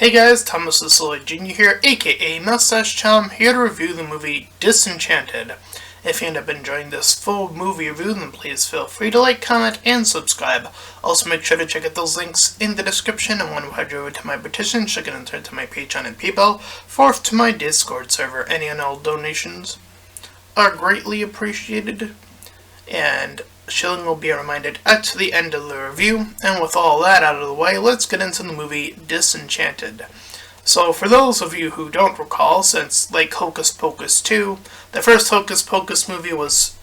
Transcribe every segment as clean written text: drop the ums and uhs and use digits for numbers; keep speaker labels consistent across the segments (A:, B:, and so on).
A: Hey guys, Thomas the Solid Jr. here, aka Mustached Chum, here to review the movie Disenchanted. If you end up enjoying this full movie review, then please feel free to like, comment, and subscribe. Also make sure to check out those links in the description, and when you head over to my petition, check it enter to my Patreon and PayPal, fourth to my Discord server. Any and all donations are greatly appreciated, and shilling will be reminded at the end of the review. And with all that out of the way, let's get into the movie Disenchanted. So for those of you who don't recall, since like Hocus Pocus 2, the first Hocus Pocus movie was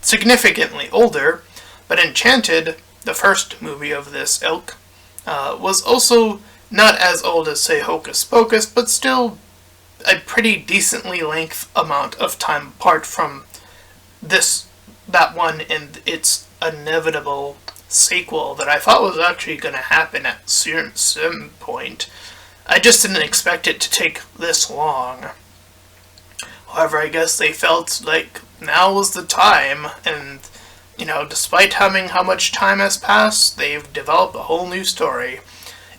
A: significantly older, but Enchanted, the first movie of this ilk, was also not as old as, say, Hocus Pocus, but still a pretty decently length amount of time apart from that one and its inevitable sequel that I thought was actually going to happen at some point. I just didn't expect it to take this long. However, I guess they felt like now was the time, and, despite having how much time has passed, they've developed a whole new story.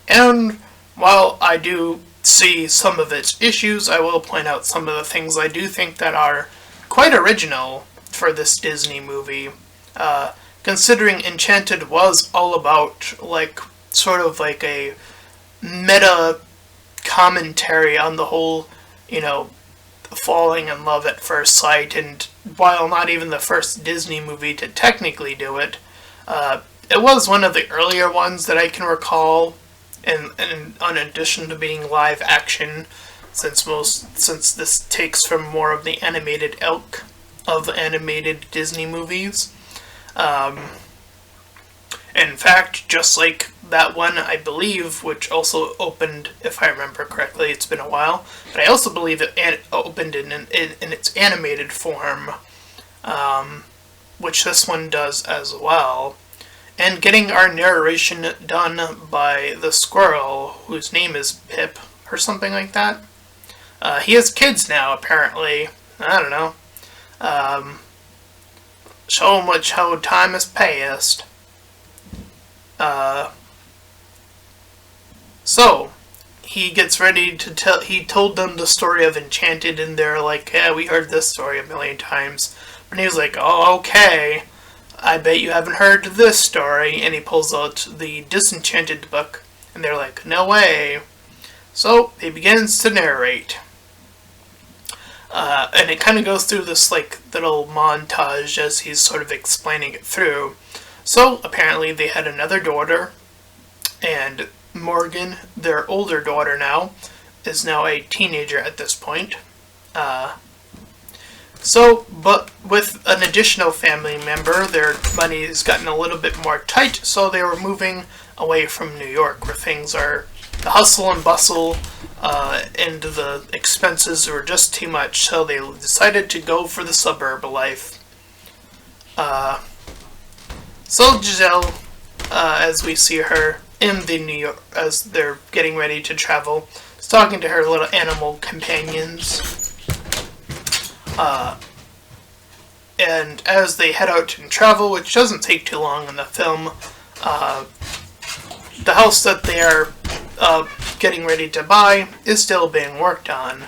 A: And while I do see some of its issues, I will point out some of the things I do think that are quite original for this Disney movie, considering Enchanted was all about, sort of like a meta commentary on the whole, falling in love at first sight, and while not even the first Disney movie to technically do it, it was one of the earlier ones that I can recall, and in addition to being live action, since this takes from more of the animated ilk of animated Disney movies. In fact, just like that one, I believe, which also opened, if I remember correctly, it's been a while, but I also believe it opened in its animated form, which this one does as well. And getting our narration done by the squirrel, whose name is Pip, or something like that. He has kids now, apparently. I don't know. So much how time has passed. So he gets ready to tell. He told them the story of Enchanted, and they're like, "Yeah, we heard this story a million times." And he was like, "Oh, okay. I bet you haven't heard this story." And he pulls out the Disenchanted book, and they're like, "No way." So he begins to narrate. And it kind of goes through this little montage as he's sort of explaining it through. So apparently they had another daughter, and Morgan, their older daughter now, is now a teenager at this point. But with an additional family member, their money's gotten a little bit more tight, so they were moving away from New York, where things are, the hustle and bustle, and the expenses were just too much, so they decided to go for the suburb life. So Giselle, as we see her in the New York, as they're getting ready to travel, is talking to her little animal companions. And as they head out and travel, which doesn't take too long in the film, the house that they are getting ready to buy is still being worked on.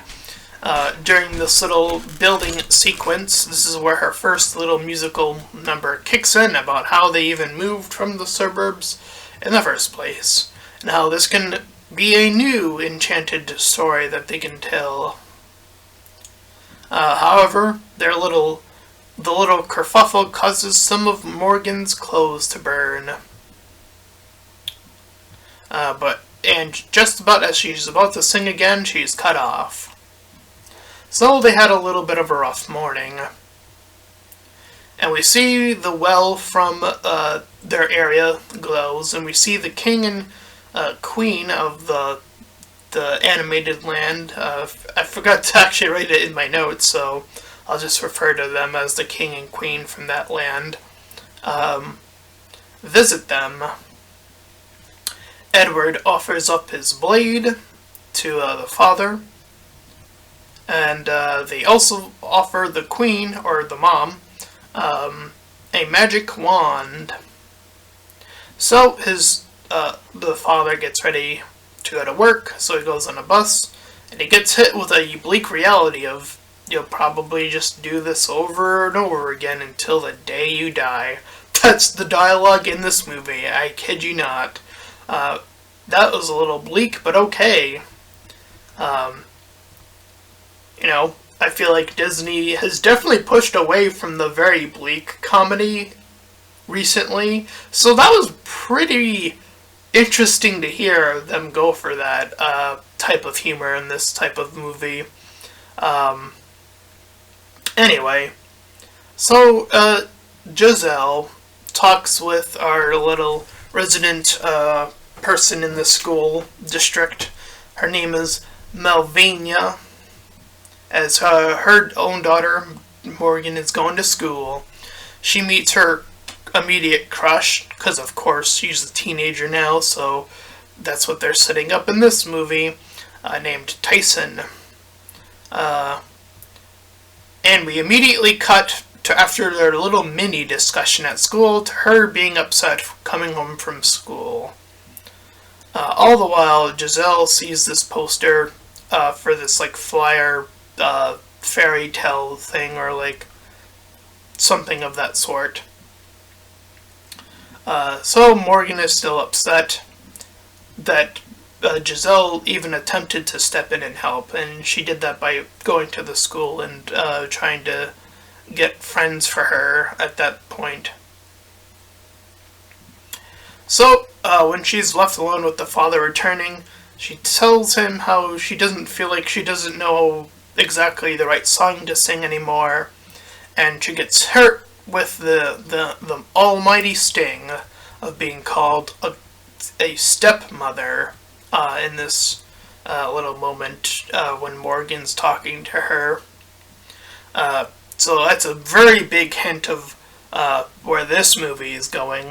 A: During this little building sequence, this is where her first little musical number kicks in about how they even moved from the suburbs in the first place, and how this can be a new enchanted story that they can tell. However, the little kerfuffle causes some of Morgan's clothes to burn. And just about as she's about to sing again, she's cut off. So they had a little bit of a rough morning. And we see the well from their area glows, and we see the king and queen of the animated land. I forgot to actually write it in my notes, so I'll just refer to them as the king and queen from that land. Visit them. Edward offers up his blade to the father, and they also offer the queen, or the mom, a magic wand. So the father gets ready to go to work, so he goes on a bus, and he gets hit with a bleak reality of you'll probably just do this over and over again until the day you die. That's the dialogue in this movie, I kid you not. That was a little bleak, but okay. I feel like Disney has definitely pushed away from the very bleak comedy recently, so that was pretty interesting to hear them go for that type of humor in this type of movie. Anyway, so Giselle talks with our little resident person in the school district. Her name is Melvania, as her own daughter Morgan is going to school. She meets her immediate crush, because of course she's a teenager now, so that's what they're setting up in this movie, named Tyson. And we immediately cut to, after their little mini discussion at school, to her being upset coming home from school. All the while, Giselle sees this poster for this flyer fairy tale thing, or something of that sort. So Morgan is still upset that Giselle even attempted to step in and help, and she did that by going to the school and trying to get friends for her at that point. So, when she's left alone with the father returning, she tells him how she doesn't feel like she doesn't know exactly the right song to sing anymore, and she gets hurt with the almighty sting of being called a stepmother in this little moment when Morgan's talking to her. So that's a very big hint of where this movie is going,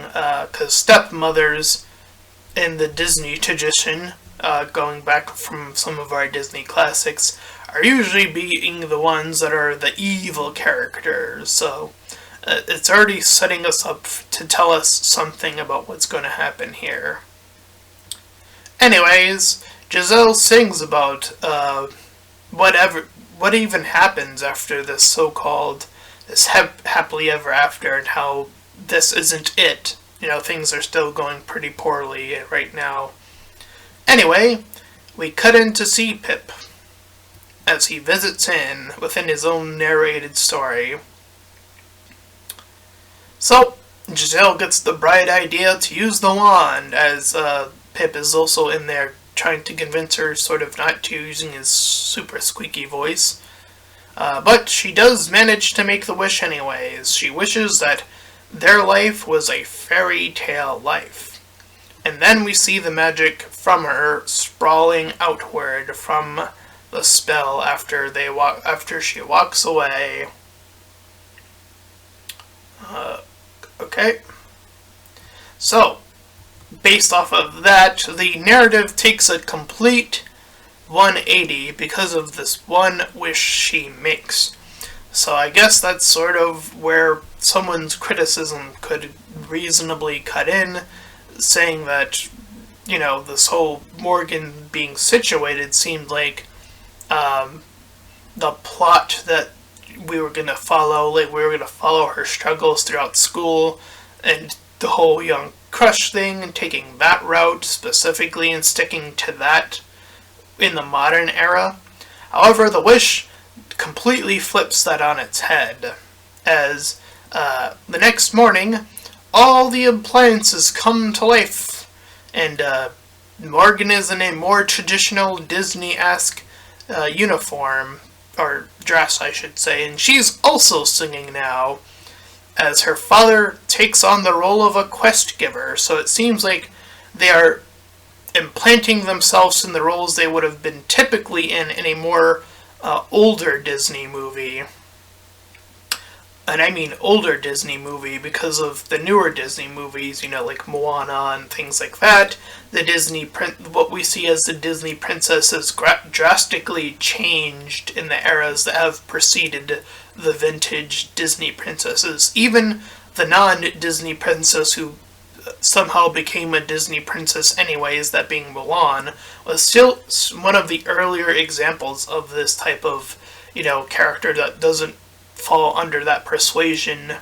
A: because stepmothers in the Disney tradition, going back from some of our Disney classics, are usually being the ones that are the evil characters. So it's already setting us up to tell us something about what's going to happen here. Anyways, Giselle sings about what even happens after this so-called happily ever after, and how this isn't it. Things are still going pretty poorly right now. Anyway, we cut in to see Pip as he visits in within his own narrated story. So, Giselle gets the bright idea to use the wand, as Pip is also in there trying to convince her sort of not to, using his super squeaky voice. But she does manage to make the wish anyways. She wishes that their life was a fairy tale life. And then we see the magic from her sprawling outward from the spell after she walks away. Okay. So, based off of that, the narrative takes a complete 180 because of this one wish she makes. So I guess that's sort of where someone's criticism could reasonably cut in, saying that, this whole Morgan being situated seemed like the plot that we were going to follow. We were going to follow her struggles throughout school, and the whole young crush thing, and taking that route specifically and sticking to that in the modern era. However, the wish completely flips that on its head, as the next morning, all the appliances come to life, and Morgan is in a more traditional Disney-esque uniform, or dress I should say, and she's also singing now, as her father takes on the role of a quest giver. So it seems like they are implanting themselves in the roles they would have been typically in a more older Disney movie. And I mean older Disney movie because of the newer Disney movies, like Moana and things like that. What we see as the Disney princesses drastically changed in the eras that have preceded the vintage Disney princesses. Even the non-Disney princess who somehow became a Disney princess anyways, that being Mulan, was still one of the earlier examples of this type of, character that doesn't fall under that persuasion.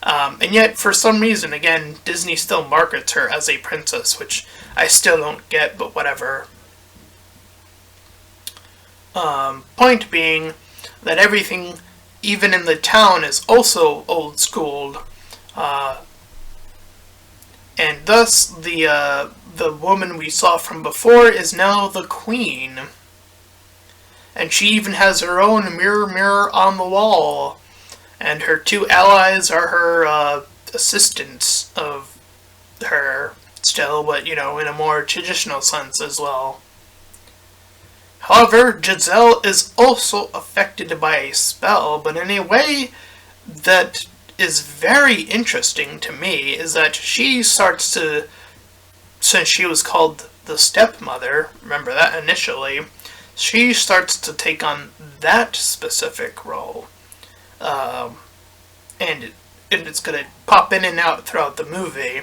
A: And yet, for some reason, again, Disney still markets her as a princess, which I still don't get, but whatever. Point being that everything, even in the town, is also old-schooled. And thus, the woman we saw from before is now the queen. And she even has her own mirror on the wall. And her two allies are her assistants of her still, but, in a more traditional sense as well. However, Giselle is also affected by a spell, but in a way that is very interesting to me, is that she starts to, since she was called the stepmother, remember that initially, she starts to take on that specific role. And it's going to pop in and out throughout the movie.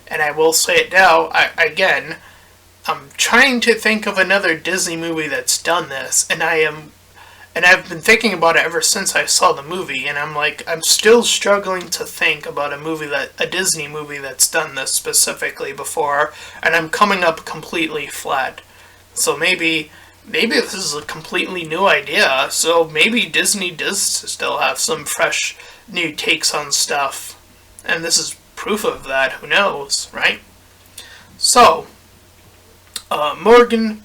A: And I will say it now, I'm trying to think of another Disney movie that's done this, and I've been thinking about it ever since I saw the movie, and I'm still struggling to think about a Disney movie that's done this specifically before, and I'm coming up completely flat. So maybe this is a completely new idea, so maybe Disney does still have some fresh new takes on stuff, and this is proof of that, who knows, right? So, Morgan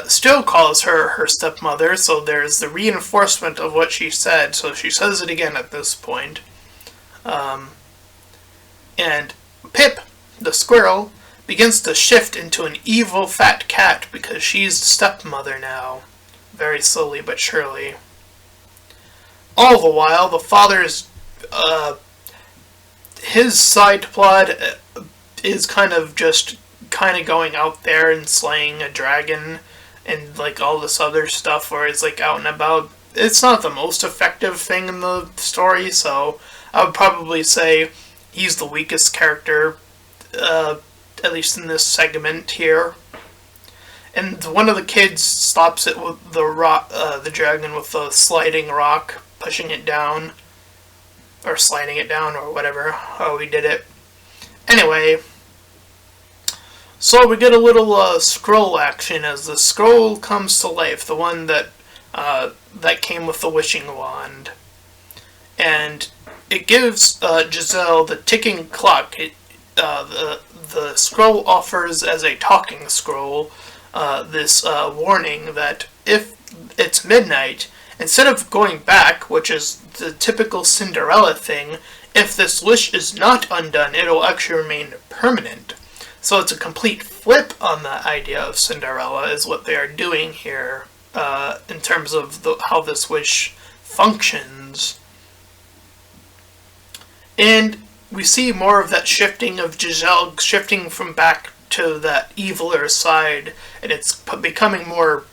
A: still calls her stepmother, so there's the reinforcement of what she said, so she says it again at this point. And Pip, the squirrel, begins to shift into an evil fat cat because she's the stepmother now, very slowly but surely. All the while, the father's, his side plot is kind of going out there and slaying a dragon and all this other stuff where he's out and about. It's not the most effective thing in the story, so I would probably say he's the weakest character, at least in this segment here. And one of the kids stops it with the dragon with the sliding rock, pushing it down, or sliding it down, or whatever, how he did it. Anyway, so we get a little scroll action as the scroll comes to life, the one that came with the wishing wand. And it gives Giselle the ticking clock. The scroll offers as a talking scroll this warning that if it's midnight, instead of going back, which is the typical Cinderella thing, if this wish is not undone, it'll actually remain permanent. So it's a complete flip on the idea of Cinderella, is what they are doing here, in terms of how this wish functions. And we see more of that shifting of Giselle, shifting from back to that eviler side, and it's becoming more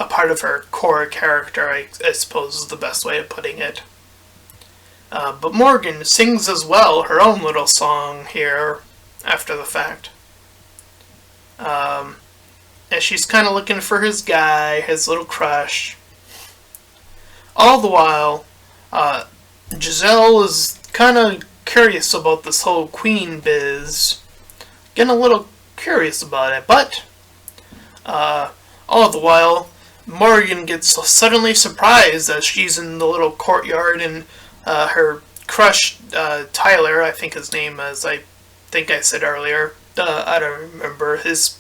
A: a part of her core character, I suppose is the best way of putting it. But Morgan sings as well her own little song here after the fact. And she's kind of looking for his guy, his little crush. All the while, Giselle is kind of curious about this whole queen biz. Getting a little curious about it, but all the while, Morgan gets suddenly surprised as she's in the little courtyard and her crush, Tyler, I think his name is, I think I said earlier, I don't remember, his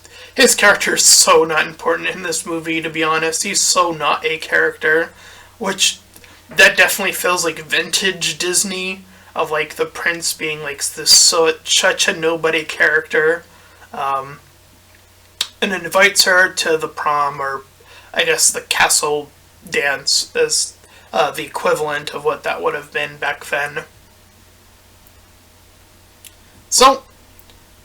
A: character is so not important in this movie, to be honest. He's so not a character, which that definitely feels like vintage Disney, of the prince being this such a nobody character, and invites her to the prom, or I guess the castle dance is the equivalent of what that would have been back then. So,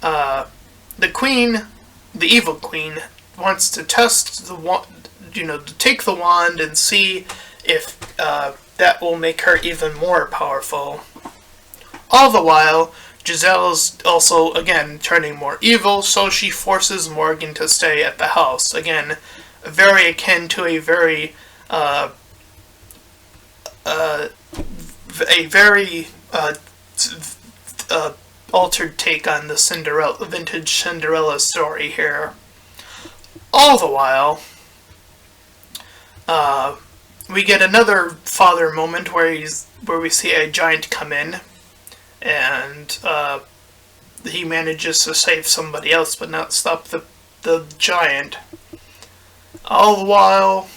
A: the queen, the evil queen, wants to test the wand, to take the wand and see if that will make her even more powerful. All the while, Giselle's also, again, turning more evil, so she forces Morgan to stay at the house. Again, very akin to a very, altered take on the vintage Cinderella story here. All the while, we get another father moment where we see a giant come in, and he manages to save somebody else, but not stop the giant. All the while,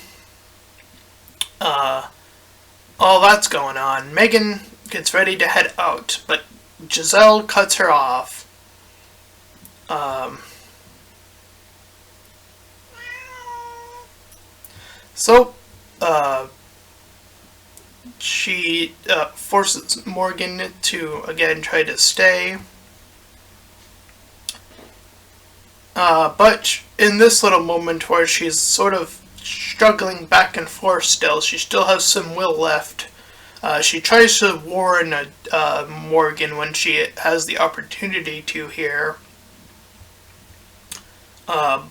A: all that's going on. Megan gets ready to head out, but Giselle cuts her off. So, she forces Morgan to, again, try to stay. But in this little moment where she's sort of struggling back and forth still, she still has some will left. She tries to warn Morgan when she has the opportunity to here,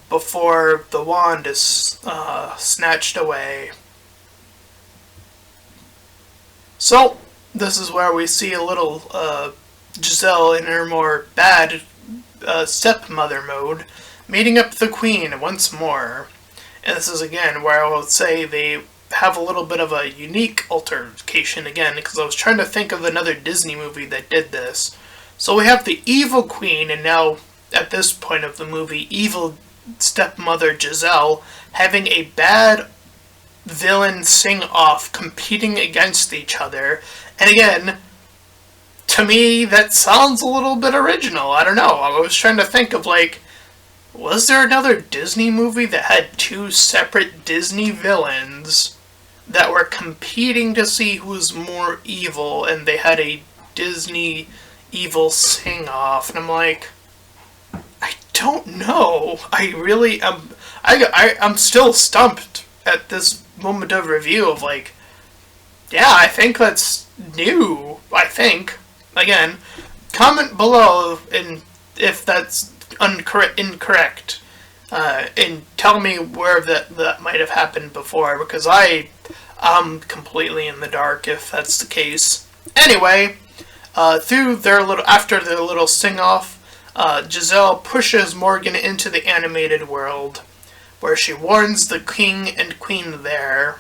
A: before the wand is snatched away. So, this is where we see a little Giselle in her more bad stepmother mode, meeting up the Queen once more. And this is again where I will say they have a little bit of a unique altercation again, because I was trying to think of another Disney movie that did this. So we have the evil Queen, and now, at this point of the movie, evil stepmother Giselle having a bad villain sing-off competing against each other. And again, to me, that sounds a little bit original. I don't know. I was trying to think of, like, was there another Disney movie that had two separate Disney villains that were competing to see who's more evil, and they had a Disney evil sing-off? And I'm like, I don't know. I really am. I'm still stumped at this moment of review of, like, yeah, I think that's new. I think. Again, comment below if that's incorrect, and tell me where that might have happened before, because I'm completely in the dark if that's the case. Anyway, after their little sing-off, Giselle pushes Morgan into the animated world, where she warns the king and queen there.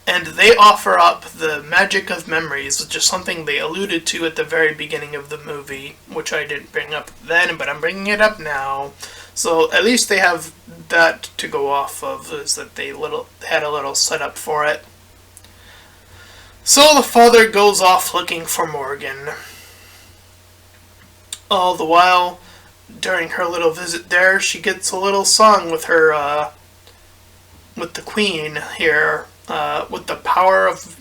A: And they offer up the magic of memories, which is something they alluded to at the very beginning of the movie, which I didn't bring up then, but I'm bringing it up now. So at least they have that to go off of, is that they had a little setup for it. So the father goes off looking for Morgan. All the while, during her little visit there, she gets a little song with her, with the queen here, with the power of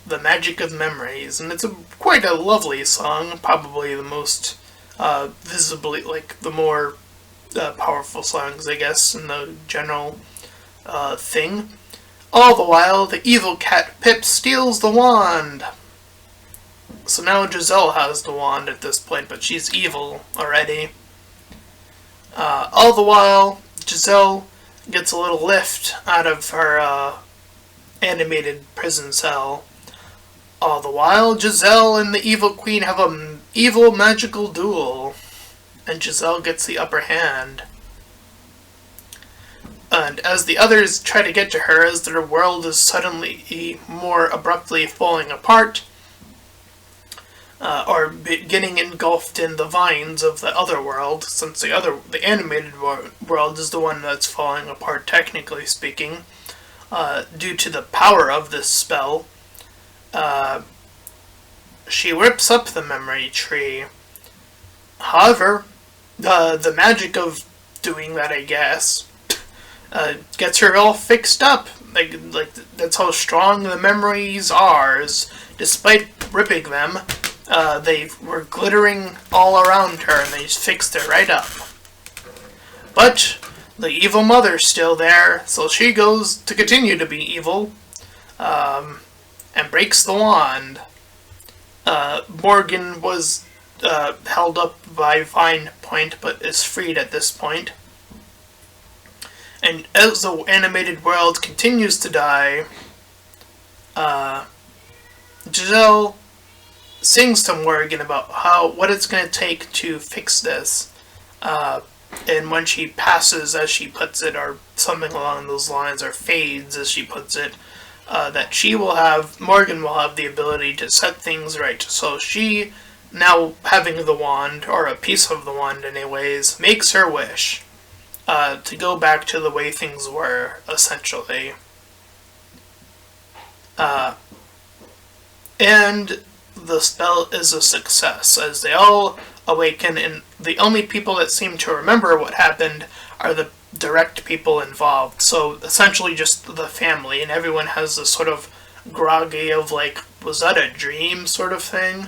A: the magic of memories, and it's quite a lovely song, probably the most visibly, like, the more powerful songs, I guess, in the general thing. All the while, the evil cat Pip steals the wand. So now Giselle has the wand at this point, but she's evil already. All the while, Giselle gets a little lift out of her animated prison cell. All the while, Giselle and the evil queen have an evil magical duel, and Giselle gets the upper hand. And as the others try to get to her, as their world is suddenly more abruptly falling apart, or getting engulfed in the vines of the other world, since the animated world is the one that's falling apart, technically speaking, due to the power of this spell. She rips up the memory tree. However, the magic of doing that, I guess, gets her all fixed up. Like that's how strong the memories are. Despite ripping them, they were glittering all around her, and they just fixed it right up. But the evil mother's still there, so she goes to continue to be evil, and breaks the wand. Morgan was held up by Vine Point, but is freed at this point. And as the animated world continues to die, Giselle sings to Morgan about what it's going to take to fix this. And when she passes, as she puts it, or something along those lines, or fades, as she puts it, that Morgan will have the ability to set things right. So she, now having the wand, or a piece of the wand anyways, makes her wish to go back to the way things were, essentially. And the spell is a success, as they all awaken, and the only people that seem to remember what happened are the direct people involved. So essentially just the family, and everyone has this sort of groggy of like, was that a dream sort of thing?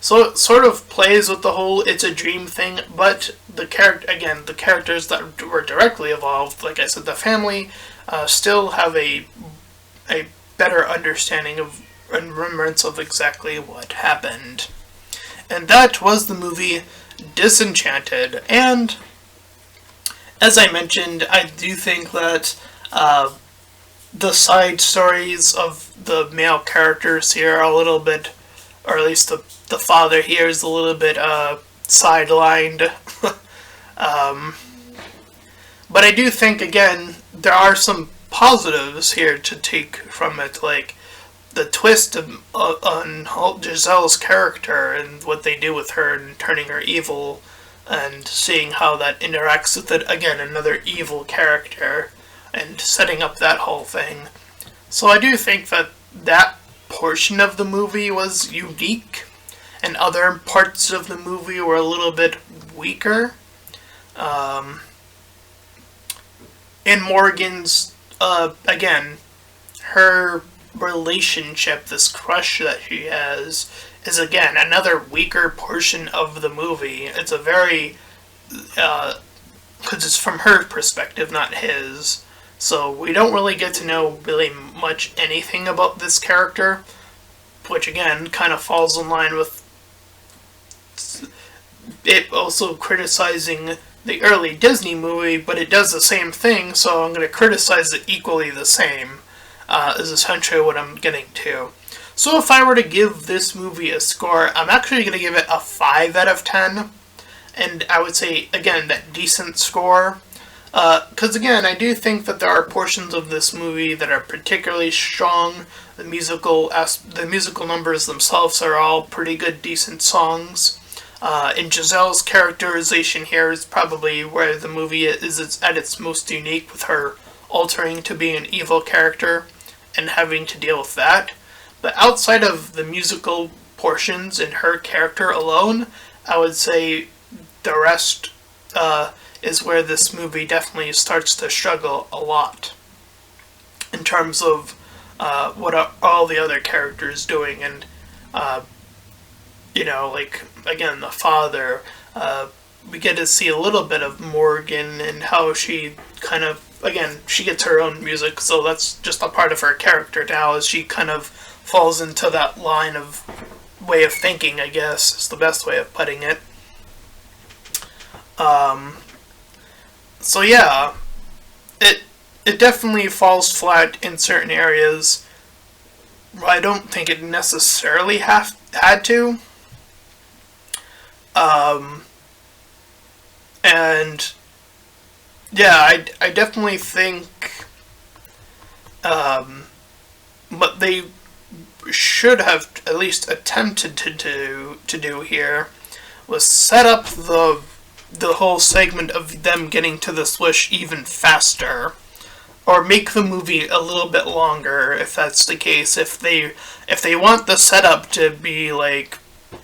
A: So it sort of plays with the whole it's a dream thing, but the characters that were directly involved, like I said, the family, still have a better understanding of and remembrance of exactly what happened. And that was the movie Disenchanted. And as I mentioned, I do think that the side stories of the male characters here are a little bit, or at least the father here is a little bit sidelined. But I do think, again, there are some positives here to take from it, like the twist on Giselle's character and what they do with her and turning her evil, and seeing how that interacts with it, again, another evil character, and setting up that whole thing. So I do think that portion of the movie was unique, and other parts of the movie were a little bit weaker. And Morgan's, again, her relationship, this crush that she has, is again another weaker portion of the movie. It's a very, because it's from her perspective, not his. So we don't really get to know really much anything about this character, which again kind of falls in line with it also criticizing the early Disney movie, but it does the same thing, so I'm going to criticize it equally the same, is essentially what I'm getting to. So if I were to give this movie a score, I'm actually going to give it a 5 out of 10, and I would say, again, that decent score, because again, I do think that there are portions of this movie that are particularly strong. The musical numbers themselves are all pretty good, decent songs. And Giselle's characterization here is probably where the movie is at its most unique, with her altering to be an evil character and having to deal with that. But outside of the musical portions and her character alone, I would say the rest is where this movie definitely starts to struggle a lot in terms of what are all the other characters doing, and like, again, the father, we get to see a little bit of Morgan and how she kind of, again, she gets her own music, so that's just a part of her character now, as she kind of falls into that line of way of thinking, I guess, is the best way of putting it. So yeah, it definitely falls flat in certain areas. I don't think it necessarily had to. And yeah, I definitely think what they should have at least attempted to do here was set up the whole segment of them getting to this wish even faster, or make the movie a little bit longer if that's the case. If they want the setup to be like,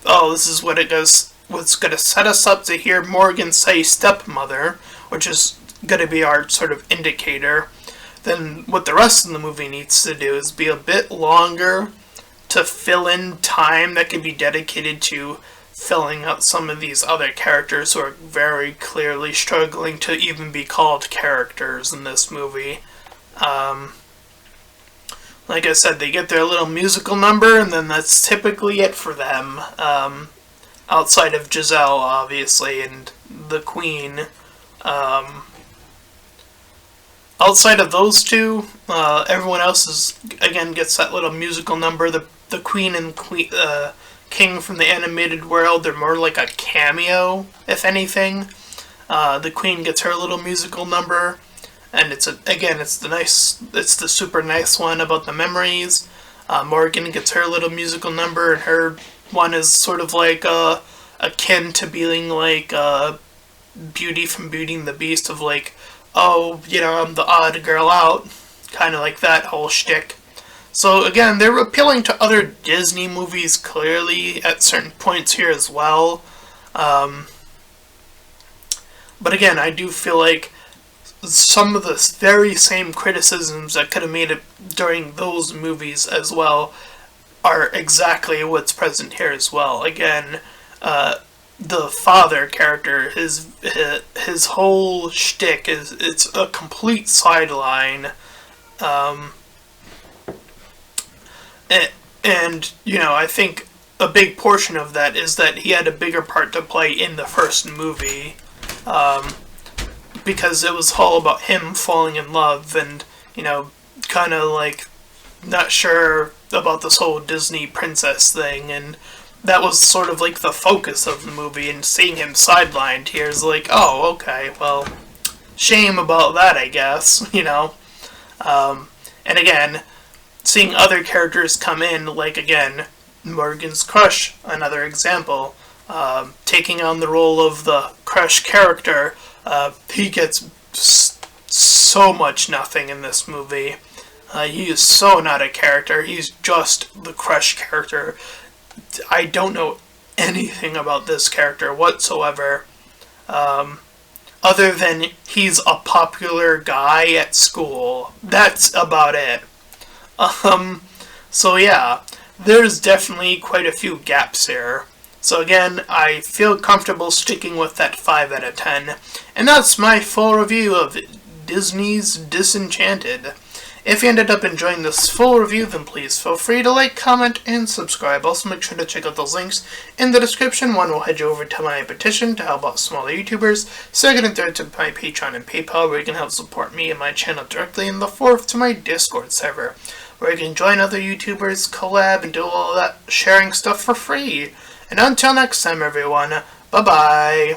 A: oh, this is what's going to set us up to hear Morgan say stepmother, which is going to be our sort of indicator, then what the rest of the movie needs to do is be a bit longer to fill in time that can be dedicated to filling out some of these other characters who are very clearly struggling to even be called characters in this movie. like I said, they get their little musical number, and then that's typically it for them. Outside of Giselle, obviously, and the Queen. Outside of those two, everyone else again gets that little musical number. The Queen and King from the animated world, they're more like a cameo, if anything. The Queen gets her little musical number, and it's the super nice one about the memories. Morgan gets her little musical number, and her one is sort of like akin to being like Beauty from Beauty and the Beast, of like, oh, I'm the odd girl out, kind of like that whole shtick. So again, they're appealing to other Disney movies clearly at certain points here as well. But again, I do feel like some of the very same criticisms that could have made it during those movies as well are exactly what's present here as well. Again, the father character, his whole shtick it's a complete sideline, and I think a big portion of that is that he had a bigger part to play in the first movie, because it was all about him falling in love and kind of like not sure about this whole Disney princess thing, and that was sort of like the focus of the movie, and seeing him sidelined here is like, oh, okay, well, shame about that, I guess, and again, seeing other characters come in, like, again, Morgan's crush, another example, taking on the role of the crush character, he gets so much nothing in this movie. He is so not a character, he's just the crush character. I don't know anything about this character whatsoever, other than he's a popular guy at school. That's about it. So yeah, there's definitely quite a few gaps here. So again, I feel comfortable sticking with that 5 out of 10. And that's my full review of Disney's Disenchanted. If you ended up enjoying this full review, then please feel free to like, comment, and subscribe. Also, make sure to check out those links in the description. One will head you over to my petition to help out smaller YouTubers. Second and third to my Patreon and PayPal, where you can help support me and my channel directly. And the fourth to my Discord server, where you can join other YouTubers, collab, and do all that sharing stuff for free. And until next time, everyone, bye-bye.